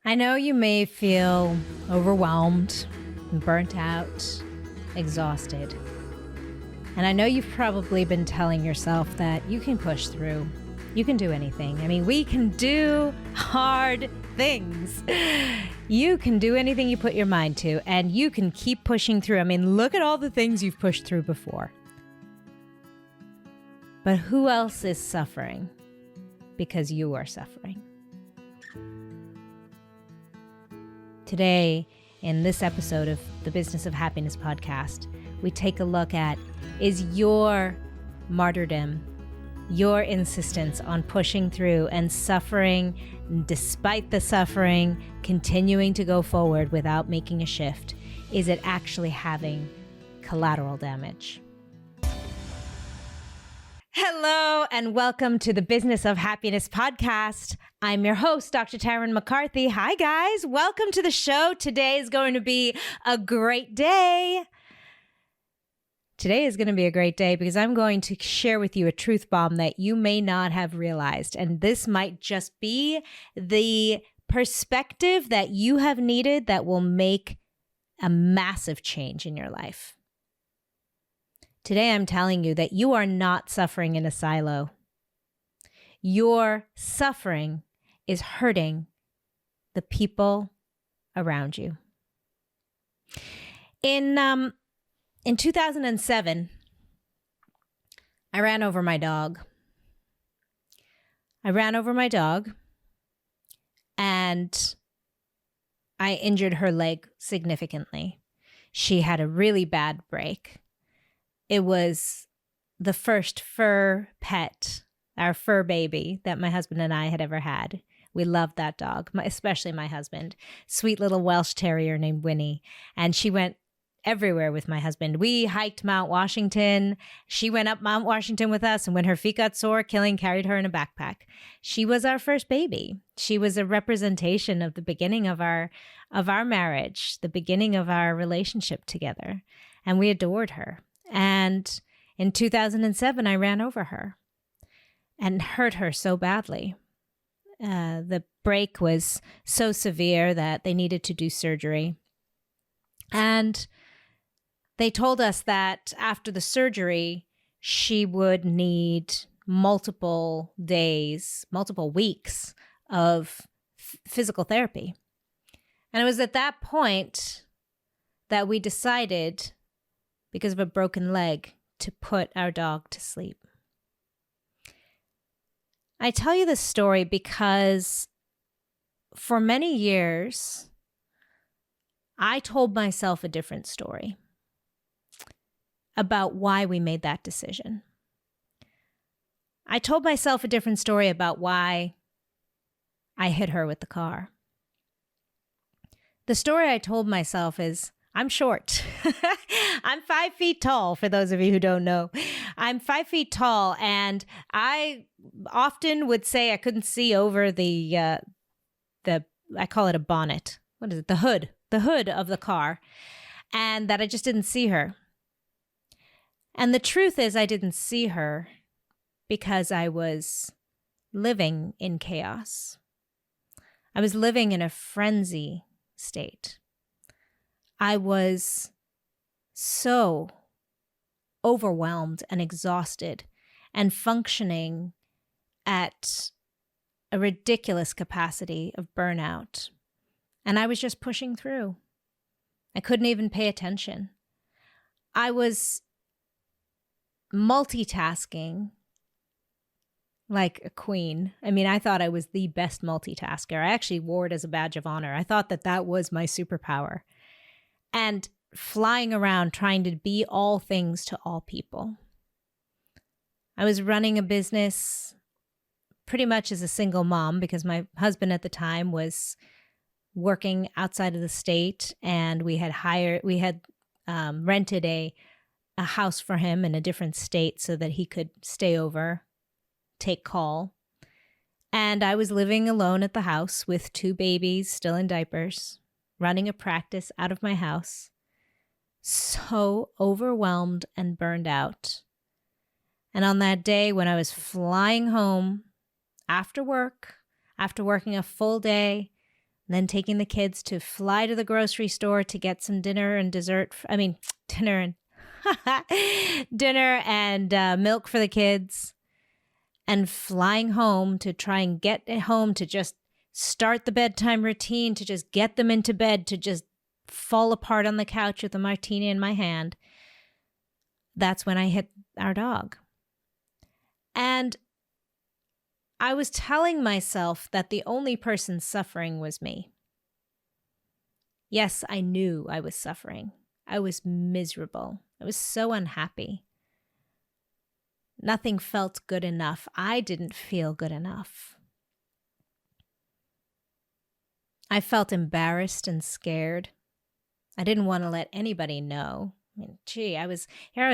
I know you may feel overwhelmed, burnt out, exhausted. And I know you've probably been telling yourself that you can push through. You can do anything. I mean, we can do hard things. You can do anything you put your mind to, and you can keep pushing through. I mean, look at all the things you've pushed through before. But who else is suffering because you are suffering? Today, in this episode of the Business of Happiness podcast, we take a look at, is your martyrdom, your insistence on pushing through and suffering, despite the suffering, continuing to go forward without making a shift, is it actually having collateral damage? Hello and welcome to the Business of Happiness podcast. I'm your host, Dr. Tarryn McCarthy. Hi guys, welcome to the show. Today is going to be a great day. Today is going to be a great day because I'm going to share with you a truth bomb that you may not have realized. And this might just be the perspective that you have needed that will make a massive change in your life. Today, I'm telling you that you are not suffering in a silo. Your suffering is hurting the people around you. In 2007, I ran over my dog. And I injured her leg significantly. She had a really bad break. It was the first fur pet, our fur baby that my husband and I had ever had. We loved that dog, especially my husband. Sweet little Welsh terrier named Winnie. And she went everywhere with my husband. We hiked Mount Washington. She went up Mount Washington with us. And when her feet got sore, Killing carried her in a backpack. She was our first baby. She was a representation of the beginning of our marriage, the beginning of our relationship together. And we adored her. And in 2007, I ran over her and hurt her so badly. The break was so severe that they needed to do surgery. And they told us that after the surgery, she would need multiple days, multiple weeks of physical therapy. And it was at that point that we decided, because of a broken leg, to put our dog to sleep. I tell you this story because for many years, I told myself a different story about why we made that decision. I told myself a different story about why I hit her with the car. The story I told myself is, I'm short. I'm 5 feet tall, for those of you who don't know. I'm 5 feet tall, and I often would say I couldn't see over the I call it a bonnet. What is it? The hood of the car, and that I just didn't see her. And the truth is I didn't see her because I was living in chaos. I was living in a frenzy state. I was so overwhelmed and exhausted and functioning at a ridiculous capacity of burnout. And I was just pushing through. I couldn't even pay attention. I was multitasking like a queen. I mean, I thought I was the best multitasker. I actually wore it as a badge of honor. I thought that was my superpower. And flying around trying to be all things to all people. I was running a business pretty much as a single mom because my husband at the time was working outside of the state, and we had rented a house for him in a different state so that he could stay over, take call. And I was living alone at the house with 2 babies still in diapers, running a practice out of my house, so overwhelmed and burned out. And on that day when I was flying home after work, after working a full day, then taking the kids to fly to the grocery store to get some dinner and dessert. Dinner and milk for the kids, and flying home to try and get home to just start the bedtime routine, to just get them into bed, to just fall apart on the couch with a martini in my hand. That's when I hit our dog. And I was telling myself that the only person suffering was me. Yes, I knew I was suffering. I was miserable. I was so unhappy. Nothing felt good enough. I didn't feel good enough. I felt embarrassed and scared. I didn't want to let anybody know. I was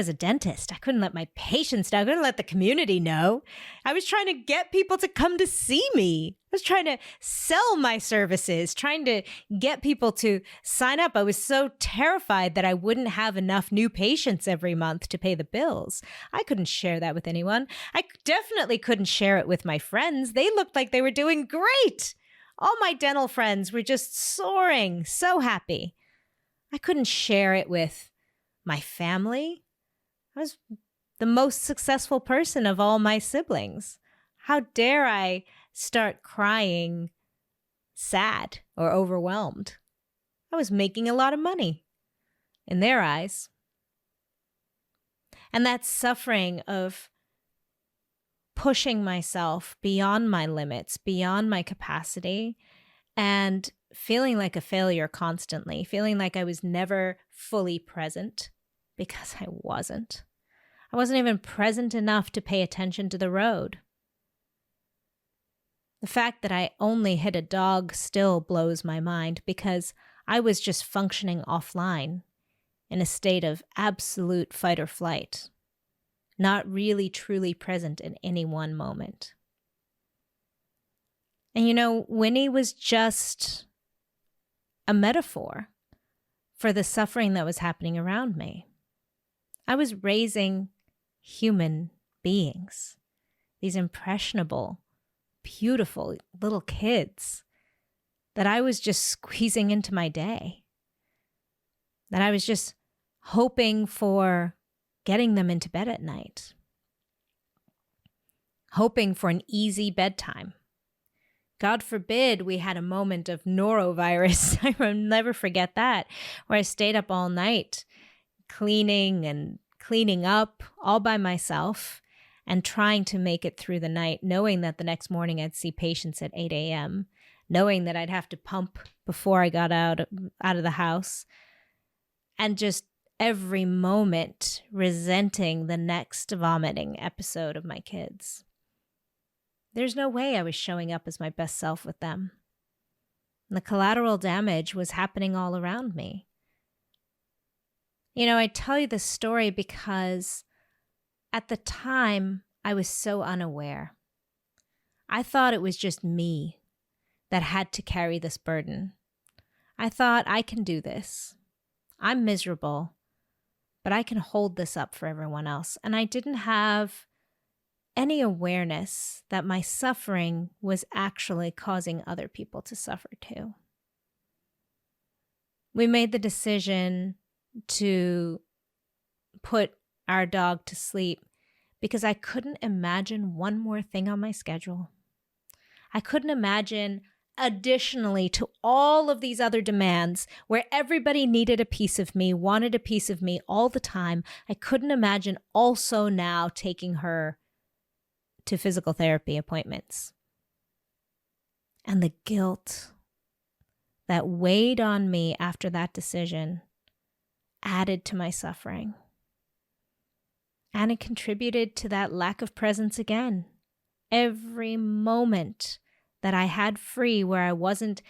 a dentist. I couldn't let my patients know. I couldn't let the community know. I was trying to get people to come to see me. I was trying to sell my services, trying to get people to sign up. I was so terrified that I wouldn't have enough new patients every month to pay the bills. I couldn't share that with anyone. I definitely couldn't share it with my friends. They looked like they were doing great. All my dental friends were just soaring, so happy. I couldn't share it with my family. I was the most successful person of all my siblings. How dare I start crying sad or overwhelmed? I was making a lot of money in their eyes. And that suffering of pushing myself beyond my limits, beyond my capacity, and feeling like a failure constantly, feeling like I was never fully present, because I wasn't. I wasn't even present enough to pay attention to the road. The fact that I only hit a dog still blows my mind, because I was just functioning offline in a state of absolute fight or flight, not really truly present in any one moment. And Winnie was just a metaphor for the suffering that was happening around me. I was raising human beings, these impressionable, beautiful little kids that I was just squeezing into my day, that I was just hoping for getting them into bed at night, hoping for an easy bedtime. God forbid we had a moment of norovirus. I will never forget that, where I stayed up all night cleaning and cleaning up all by myself and trying to make it through the night, knowing that the next morning I'd see patients at 8 a.m., knowing that I'd have to pump before I got out of the house, and just every moment resenting the next vomiting episode of my kids. There's no way I was showing up as my best self with them. And the collateral damage was happening all around me. I tell you this story because at the time I was so unaware. I thought it was just me that had to carry this burden. I thought, I can do this. I'm miserable, but I can hold this up for everyone else. And I didn't have any awareness that my suffering was actually causing other people to suffer too. We made the decision to put our dog to sleep because I couldn't imagine one more thing on my schedule. I couldn't imagine additionally to all of these other demands where everybody needed a piece of me, wanted a piece of me all the time. I couldn't imagine also now taking her to physical therapy appointments. And the guilt that weighed on me after that decision added to my suffering. And it contributed to that lack of presence again. Every moment that I had free where I wasn't,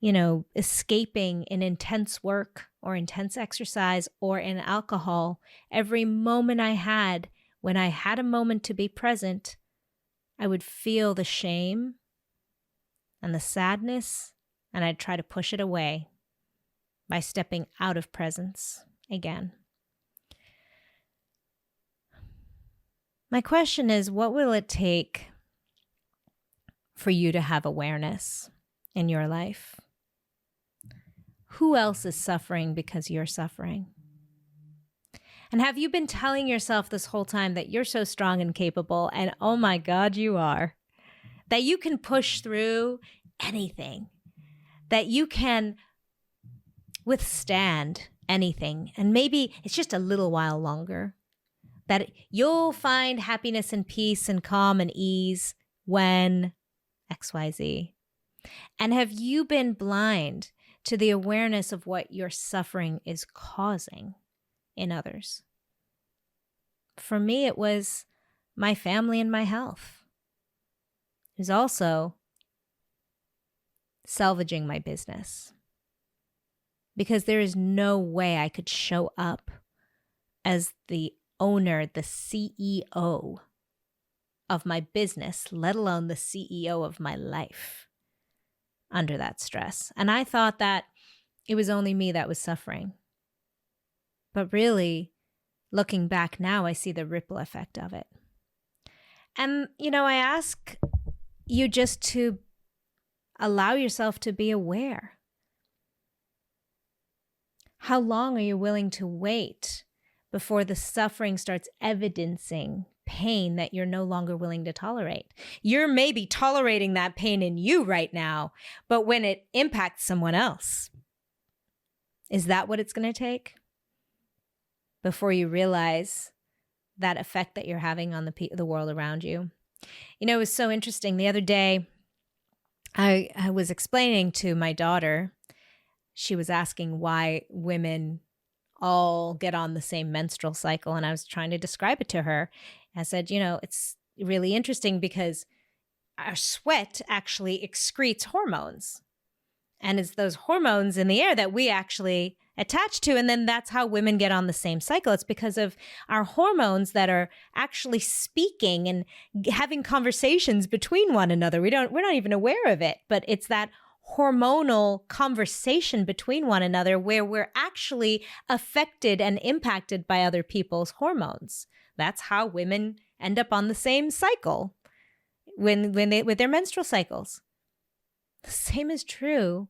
escaping in intense work or intense exercise or in alcohol, every moment I had, when I had a moment to be present, I would feel the shame and the sadness, and I'd try to push it away by stepping out of presence again. My question is, what will it take for you to have awareness? in your life? Who else is suffering because you're suffering? And have you been telling yourself this whole time that you're so strong and capable, and oh my God, you are, that you can push through anything, that you can withstand anything, and maybe it's just a little while longer, that you'll find happiness and peace and calm and ease when XYZ? And have you been blind to the awareness of what your suffering is causing in others? For me, it was my family and my health. It was also salvaging my business, because there is no way I could show up as the owner, the CEO of my business, let alone the CEO of my life, under that stress. And I thought that it was only me that was suffering. But really, looking back now, I see the ripple effect of it. And, I ask you just to allow yourself to be aware. How long are you willing to wait before the suffering starts evidencing pain that you're no longer willing to tolerate? You're maybe tolerating that pain in you right now, but when it impacts someone else, is that what it's going to take before you realize that effect that you're having on the world around you? It was so interesting. The other day, I was explaining to my daughter, she was asking why women all get on the same menstrual cycle, and I was trying to describe it to her. I said, it's really interesting because our sweat actually excretes hormones. And it's those hormones in the air that we actually attach to. And then that's how women get on the same cycle. It's because of our hormones that are actually speaking and having conversations between one another. We're not even aware of it, but it's that hormonal conversation between one another where we're actually affected and impacted by other people's hormones. That's how women end up on the same cycle when they with their menstrual cycles. The same is true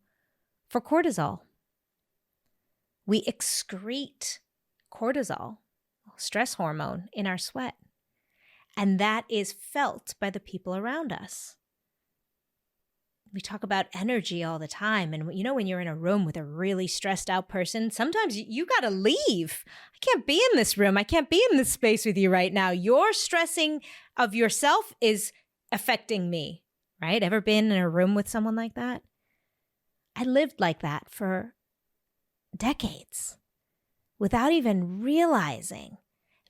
for cortisol. We excrete cortisol, stress hormone, in our sweat, and that is felt by the people around us. We talk about energy all the time. And when you're in a room with a really stressed out person, sometimes you got to leave. I can't be in this room. I can't be in this space with you right now. Your stressing of yourself is affecting me, right? Ever been in a room with someone like that? I lived like that for decades without even realizing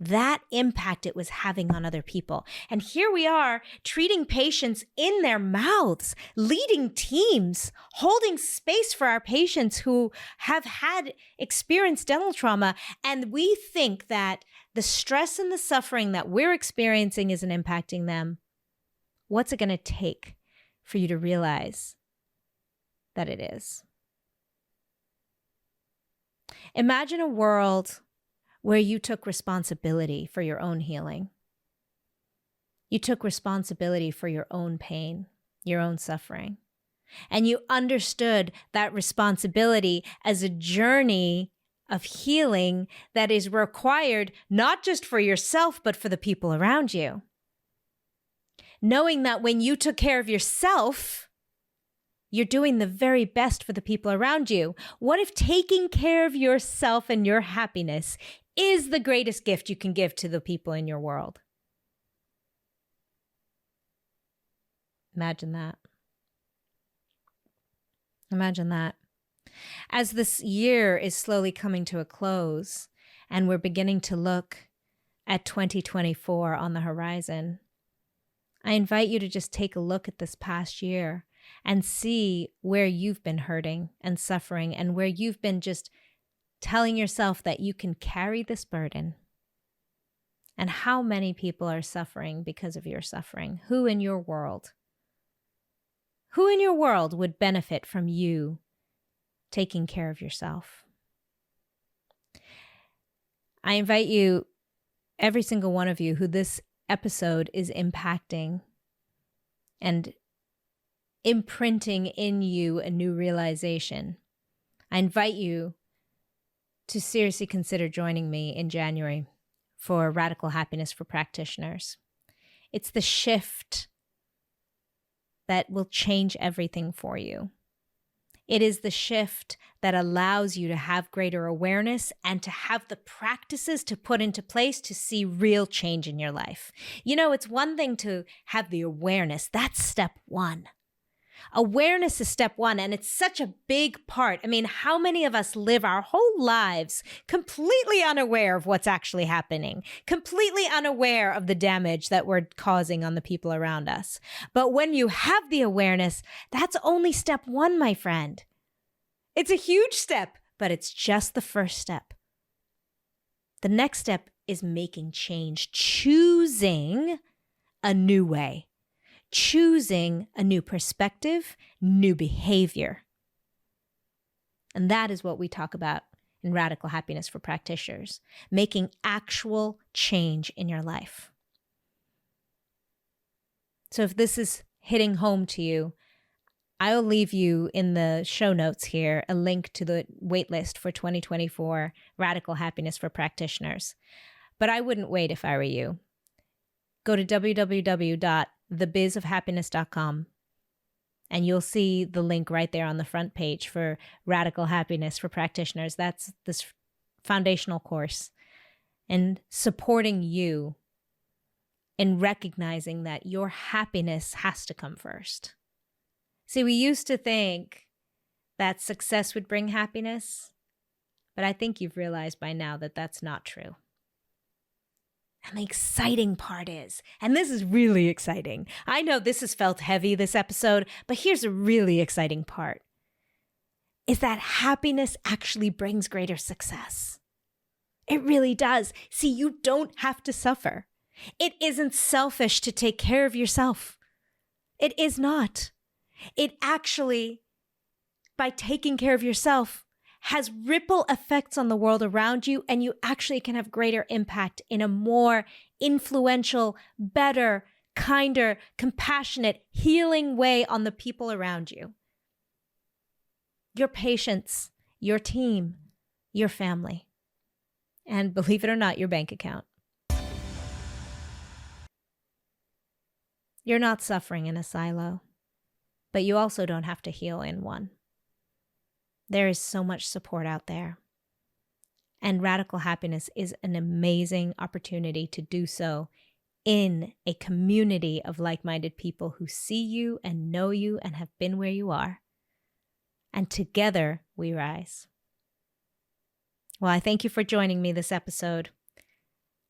that impact it was having on other people. And here we are treating patients in their mouths, leading teams, holding space for our patients who have had experienced dental trauma. And we think that the stress and the suffering that we're experiencing isn't impacting them. What's it going to take for you to realize that it is? Imagine a world where you took responsibility for your own healing. You took responsibility for your own pain, your own suffering. And you understood that responsibility as a journey of healing that is required not just for yourself, but for the people around you. Knowing that when you took care of yourself, you're doing the very best for the people around you. What if taking care of yourself and your happiness is the greatest gift you can give to the people in your world? Imagine that. Imagine that. As this year is slowly coming to a close and we're beginning to look at 2024 on the horizon, I invite you to just take a look at this past year and see where you've been hurting and suffering and where you've been just telling yourself that you can carry this burden. And how many people are suffering because of your suffering? Who in your world would benefit from you taking care of yourself? I invite you, every single one of you who this episode is impacting and imprinting in you a new realization, I invite you to seriously consider joining me in January for Radical Happiness for Practitioners. It's the shift that will change everything for you. It is the shift that allows you to have greater awareness and to have the practices to put into place to see real change in your life. You know, it's one thing to have the awareness. That's step one. Awareness is step one, and it's such a big part. I mean, how many of us live our whole lives completely unaware of what's actually happening, completely unaware of the damage that we're causing on the people around us? But when you have the awareness, that's only step one, my friend. It's a huge step, but it's just the first step. The next step is making change, choosing a new way. Choosing a new perspective, new behavior. And that is what we talk about in Radical Happiness for Practitioners, making actual change in your life. So if this is hitting home to you, I'll leave you in the show notes here a link to the waitlist for 2024 Radical Happiness for Practitioners. But I wouldn't wait if I were you. Go to www.thebizofhappiness.com and you'll see the link right there on the front page for Radical Happiness for Practitioners. That's this foundational course and supporting you in recognizing that your happiness has to come first. See, we used to think that success would bring happiness, but I think you've realized by now that that's not true. And the exciting part is, and this is really exciting. I know this has felt heavy, this episode, but here's a really exciting part, is that happiness actually brings greater success. It really does. See, you don't have to suffer. It isn't selfish to take care of yourself. It is not. It actually, by taking care of yourself, has ripple effects on the world around you, and you actually can have greater impact in a more influential, better, kinder, compassionate, healing way on the people around you. Your patients, your team, your family, and believe it or not, your bank account. You're not suffering in a silo, but you also don't have to heal in one. There is so much support out there. And Radical Happiness is an amazing opportunity to do so in a community of like-minded people who see you and know you and have been where you are. And together we rise. Well, I thank you for joining me this episode.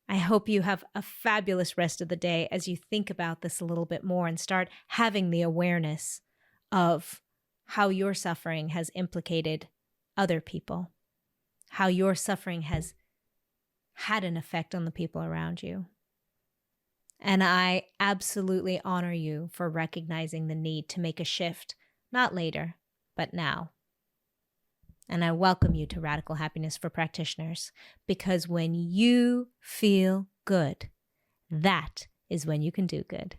I hope you have a fabulous rest of the day as you think about this a little bit more and start having the awareness of how your suffering has implicated other people, how your suffering has had an effect on the people around you. And I absolutely honor you for recognizing the need to make a shift, not later, but now. And I welcome you to Radical Happiness for Practitioners, because when you feel good, that is when you can do good.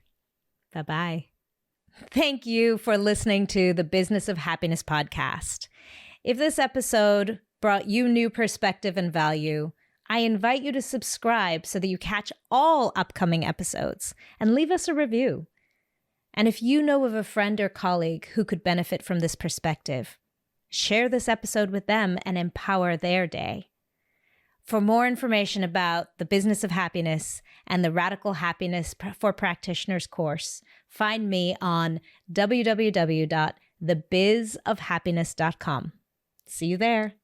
Bye-bye. Thank you for listening to the Business of Happiness podcast. If this episode brought you new perspective and value, I invite you to subscribe so that you catch all upcoming episodes and leave us a review. And if you know of a friend or colleague who could benefit from this perspective, share this episode with them and empower their day. For more information about the Business of Happiness and the Radical Happiness for Practitioners course, find me on www.thebizofhappiness.com. See you there.